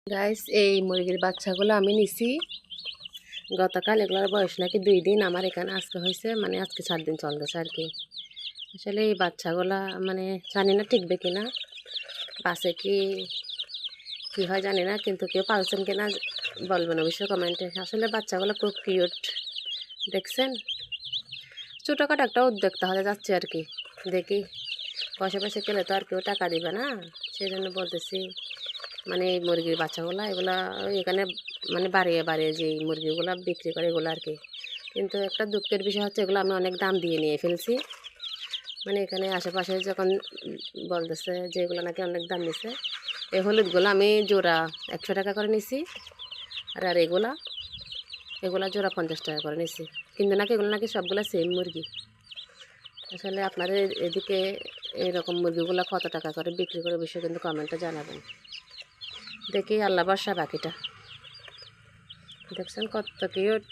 Guys, এই মুরগির বাচ্চাগুলো আমি নিছি গতকাল। এগুলোর বয়স নাকি 2 দিন। আমার এখানে আজকে হয়েছে, মানে আজকে 4 দিন চলতেছে আর কি। আসলে এই বাচ্চাগুলা মানে জানি না টিকবে কিনা, বাসে কি কি হয় জানি না, কিন্তু কেউ পালছেন কিনা বলবেন অবশ্যই কমেন্টে। আসলে বাচ্চাগুলো খুব কিউট, দেখছেন। ছোটোখাটো একটা উদ্যোক্তা হতে যাচ্ছে আর কি। দেখি পয়সা পয়সা পেলে তো আর কেউ টাকা দিবে না, সেই জন্য বলতেছি মানে এই মুরগির বাচ্চাগুলো এগুলা এখানে মানে বাড়িয়ে বাড়িয়ে যে মুরগিগুলো বিক্রি করে এগুলো আর কি। কিন্তু একটা দুঃখের বিষয় হচ্ছে এগুলো আমি অনেক দাম দিয়ে নিয়ে ফেলছি। মানে এখানে আশেপাশে যখন বলতেছে যে এগুলো নাকি অনেক দাম নিছে। এই হলুদগুলো আমি জোড়া 100 টাকা করে নিছি, আর এগুলা জোড়া 50 টাকা করে নিছি। কিন্তু নাকি এগুলো নাকি সবগুলো সেম মুরগি। আসলে আপনাদের এদিকে এরকম মুরগিগুলো কত টাকা করে বিক্রি করে বিষয় কিন্তু কমেন্টে জানাবেন। দেখি আল্লাহ ভরসা বাকিটা। দেখছেন কত কিউট।